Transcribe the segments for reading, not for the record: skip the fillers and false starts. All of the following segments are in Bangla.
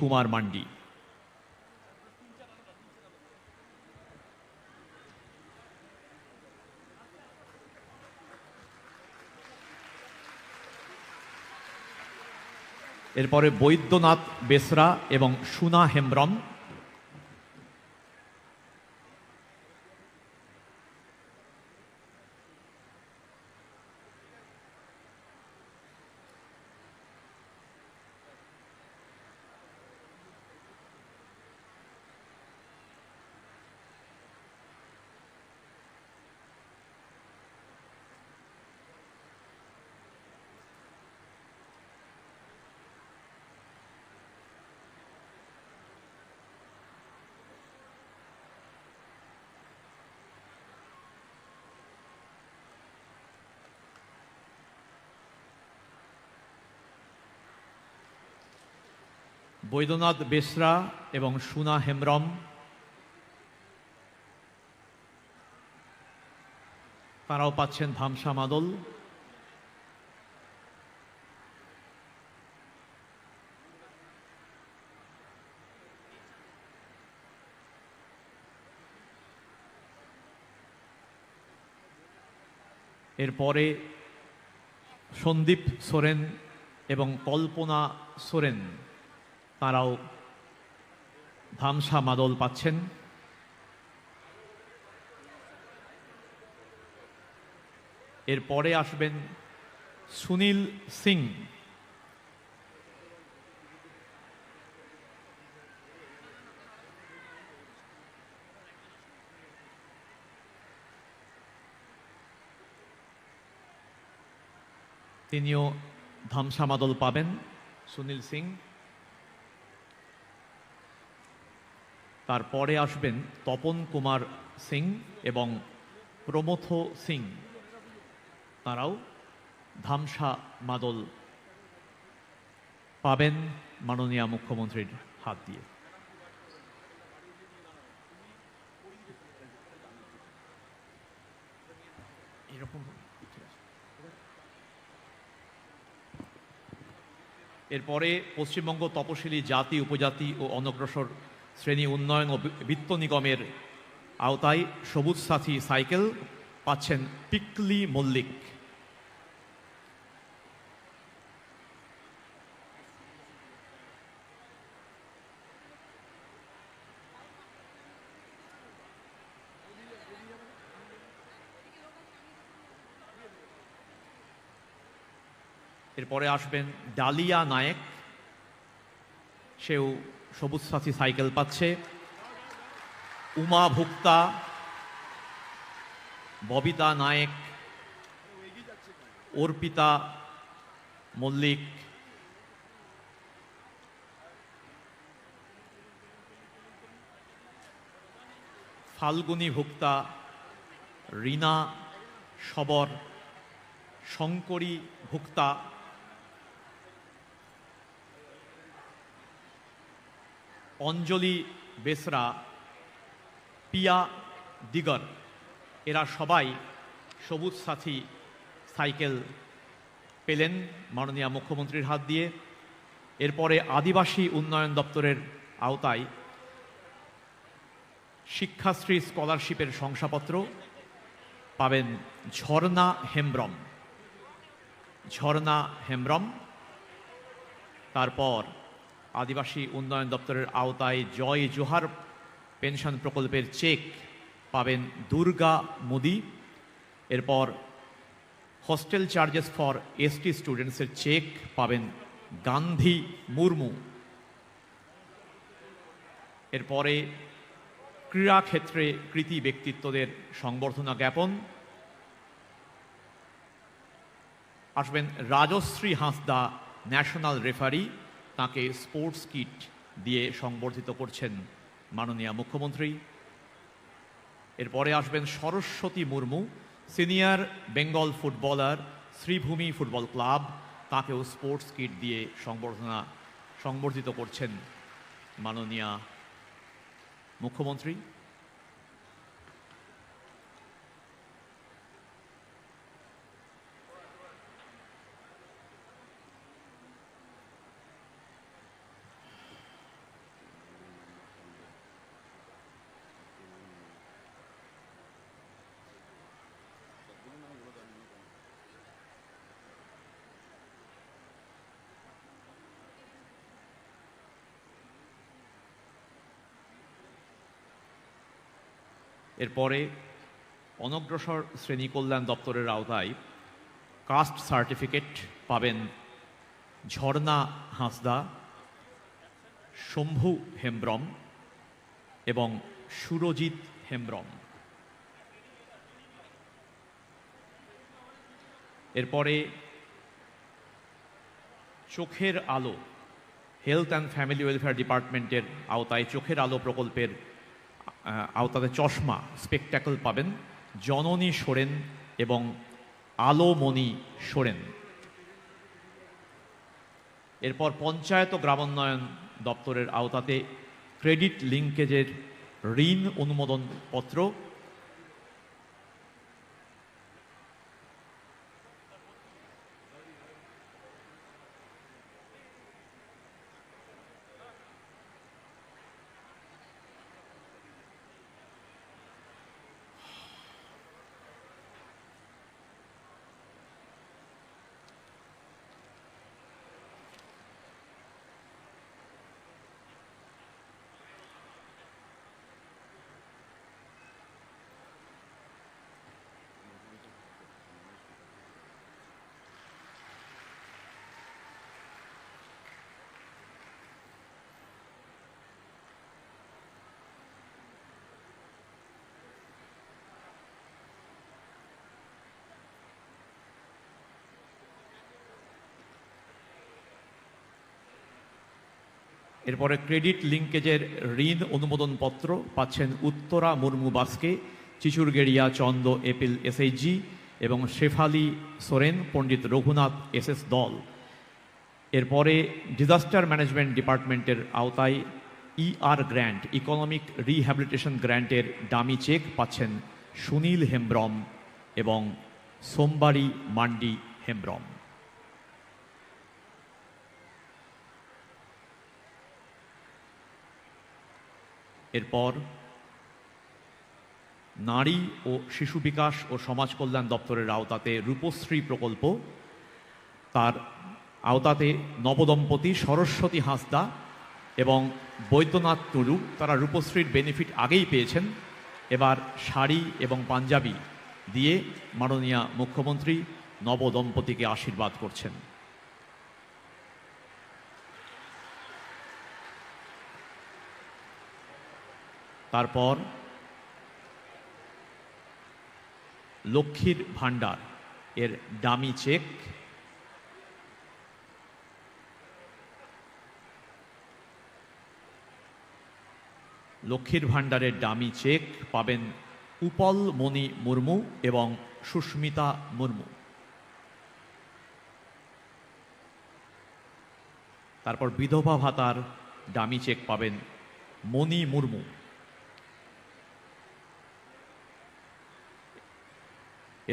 কুমার মান্ডি। এরপরে বৈদ্যনাথ বেসরা এবং সুনা হেমব্রম। বৈদ্যনাথ বেসরা এবং সুনা হেমব্রম তারাও পাচ্ছেন ধামসা মাদল। এরপরে সন্দীপ সোরেন এবং কল্পনা সোরেন তারাও ধামসা মাদল পাচ্ছেন। এরপরে আসবেন সুনীল সিং। তিনিও ধামসা মাদল পাবেন, সুনীল সিং। তারপরে আসবেন তপন কুমার সিং এবং প্রমথ সিং, তারাও ধামসা মাদল পাবেন মাননীয় মুখ্যমন্ত্রীর হাত দিয়ে। এরপরে পশ্চিমবঙ্গ তপশিলি জাতি, উপজাতি ও অনগ্রসর শ্রেণী উন্নয়ন ও বিত্ত নিগমের আওতায় সবুজ সাথী সাইকেল পাচ্ছেন পিকলি মল্লিক। এরপরে আসবেন ডালিয়া নায়েক, সেও সবুজ সাথী সাইকেল পাচ্ছে। উমা ভুক্তা, ববিতা নায়েক, অর্পিতা মল্লিক, ফাল্গুনী ভুক্তা, রীনা সবর, শঙ্করী ভুক্তা, অঞ্জলি বেসরা, পিয়া দিগর, এরা সবাই সবুজ সাথী সাইকেল পেলেন মাননীয় মুখ্যমন্ত্রীর হাত দিয়ে। এরপরে আদিবাসী উন্নয়ন দপ্তরের আওতায় শিক্ষাশ্রী স্কলারশিপের শংসাপত্র পাবেন ঝর্ণা হেমব্রম। ঝর্ণা হেমব্রম। তারপর আদিবাসী উন্নয়ন দপ্তরের আওতায় জয় জোহার পেনশন প্রকল্পের চেক পাবেন দুর্গা মুদি। এরপর হস্টেল চার্জেস ফর এসটি স্টুডেন্টসের চেক পাবেন গান্ধী মুর্মু। এরপরে ক্রীড়াক্ষেত্রে কৃতি ব্যক্তিত্বদের সংবর্ধনা জ্ঞাপন আসবেন রাজশ্রী হাঁসদা, ন্যাশনাল রেফারি, তাকে স্পোর্টস কিট দিয়ে সংবর্ধিত করছেন মাননীয় মুখ্যমন্ত্রী। এরপরে আসবেন Saraswati Murmu, senior Bengal footballer, Sreebhumi football club, তাকেও স্পোর্টস কিট দিয়ে সংবর্ধিত করছেন মাননীয় মুখ্যমন্ত্রী। এরপরে অনগ্রসর শ্রেণী কল্যাণ দপ্তরের আওতায় কাস্ট সার্টিফিকেট পাবেন ঝর্ণা হাঁসদা, শম্ভু হেমব্রম এবং সুরজিৎ হেমব্রম। এরপরে চোখের আলো হেলথ অ্যান্ড ফ্যামিলি ওয়েলফেয়ার ডিপার্টমেন্টের আওতায় চোখের আলো প্রকল্পের আওতাতে চশমা স্পেকট্যাকল পাবেন জননী সোরেন এবং আলোমণি সোরেন। এরপর পঞ্চায়েত ও গ্রামোন্নয়ন দপ্তরের আওতাতে ক্রেডিট লিঙ্কেজের ঋণ অনুমোদন পত্র এরপরে ক্রেডিট লিঙ্কেজের ঋণ অনুমোদন পত্র পাচ্ছেন উত্তরা মুর্মু বাস্কে, চিচুরগেড়িয়া চন্দ এপিল এসএইচজি এবং শেফালি সোরেন পণ্ডিত রঘুনাথ এসএস দল। এরপরে ডিজাস্টার ম্যানেজমেন্ট ডিপার্টমেন্টের আওতায় ইআর গ্র্যান্ট ইকোনমিক রিহ্যাবিলিটেশন গ্র্যান্টের ডামি চেক পাচ্ছেন সুনীল হেমব্রম এবং সোমবারি মান্ডি হেমব্রম। এরপর নারী ও শিশু বিকাশ ও সমাজ কল্যাণ দপ্তরের আওতাতে রূপশ্রী প্রকল্প, তার আওতাতে নবদম্পতি সরস্বতী হাঁসদা এবং বৈদ্যনাথ টুডু তারা রূপশ্রীর বেনিফিট আগেই পেয়েছেন। এবার শাড়ি এবং পাঞ্জাবি দিয়ে মাননীয় মুখ্যমন্ত্রী নবদম্পতিকে আশীর্বাদ করছেন। তারপর লক্ষ্মীর ভাণ্ডার এর ডামি চেক, লক্ষ্মীর ভাণ্ডারের ডামি চেক পাবেন উপল মণি মুর্মু এবং সুস্মিতা মুর্মু। তারপর বিধবা ভাতার ডামি চেক পাবেন মণি মুর্মু।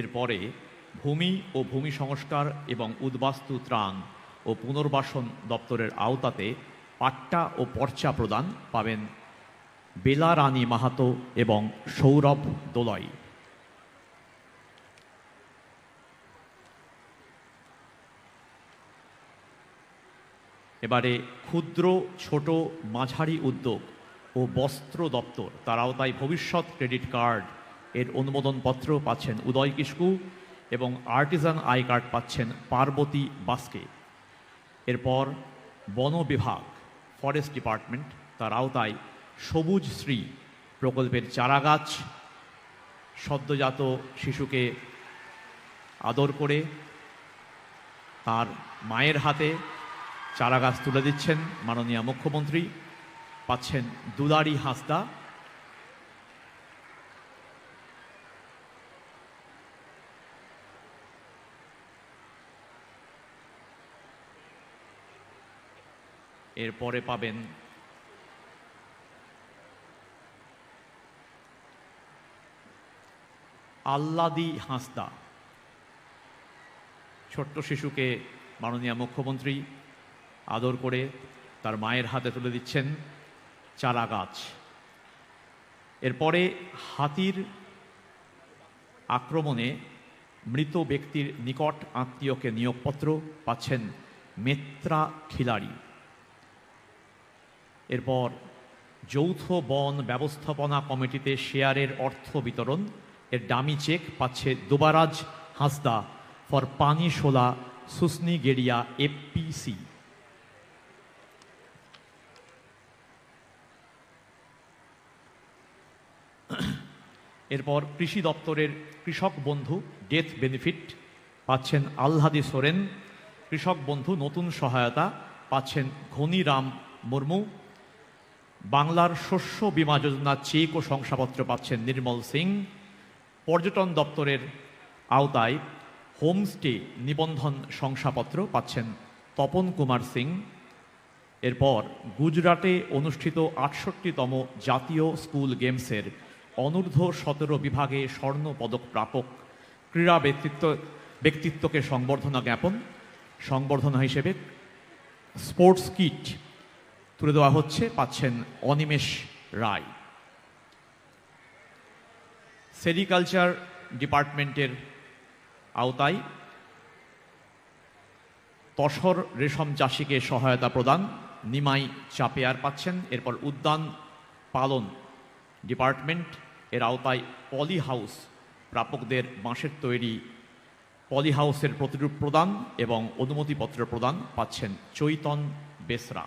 এরপরে ভূমি ও ভূমি সংস্কার এবং উদ্বাস্তু ত্রাণ ও পুনর্বাসন দপ্তরের আওতাতে পাট্টা ও পর্চা প্রদান পাবেন বেলা রানী মাহাতো এবং সৌরভ দোলয়। এবারে ক্ষুদ্র ছোট মাঝারি উদ্যোগ ও বস্ত্র দপ্তর তার আওতায় ভবিষ্যৎ ক্রেডিট কার্ড এর অনুমোদনপত্র পাচ্ছেন উদয় কিস্কু এবং আর্টিজান আই কার্ড পাচ্ছেন পার্বতী বাস্কে। এরপর বন বিভাগ ফরেস্ট ডিপার্টমেন্ট তার আওতায় সবুজ শ্রী প্রকল্পের চারাগাছ সদ্যজাত শিশুকে আদর করে তার মায়ের হাতে চারাগাছ তুলে দিচ্ছেন মাননীয় মুখ্যমন্ত্রী, পাচ্ছেন দুলারি হাঁসদা। এরপরে পাবেন আল্লাদি হাঁসদা, ছোট্ট শিশুকে মাননীয় মুখ্যমন্ত্রী আদর করে তার মায়ের হাতে তুলে দিচ্ছেন চারা গাছ। এরপরে হাতির আক্রমণে মৃত ব্যক্তির নিকট আত্মীয়কে নিয়োগপত্র পাচ্ছেন মেত্রা খিলাড়ি। এরপর যৌথ বন ব্যবস্থাপনা কমিটিতে শেয়ারের অর্থ বিতরণ এর ডামি চেক পাচ্ছে দুবারাজ হাঁসদা ফর পানিশোলা সুসনি গেরিয়া এফপিসি। এরপর কৃষি দপ্তরের কৃষক বন্ধু ডেথ বেনিফিট পাচ্ছেন আল্লাদি সোরেন। কৃষক বন্ধু নতুন সহায়তা পাচ্ছেন ঘনিরাম মুর্মু। বাংলার শস্য বীমা যোজনা চেক ও শংসাপত্র পাচ্ছেন নির্মল সিং। পর্যটন দপ্তরের আওতায় হোমস্টে নিবন্ধন শংসাপত্র পাচ্ছেন তপন কুমার সিং। এরপর গুজরাটে অনুষ্ঠিত 68তম জাতীয় স্কুল গেমসের অনূর্ধ্ব 17 বিভাগে স্বর্ণ পদক প্রাপক ক্রীড়া ব্যক্তিত্বকে সংবর্ধনা হিসেবে স্পোর্টস কিট তুলে দেওয়া হচ্ছে, পাচ্ছেন অনিমেষ রায়। সেরিকালচার ডিপার্টমেন্টের আওতায় তসর রেশম চাষিকে সহায়তা প্রদান নিমাই চাপেয়ার পাচ্ছেন। এরপর উদ্যান পালন ডিপার্টমেন্ট এর আওতায় পলি হাউস প্রাপকদের বাঁশের তৈরি পলি হাউসের প্রতিরূপ প্রদান এবং অনুমতিপত্র প্রদান পাচ্ছেন চৈতন বেসরা।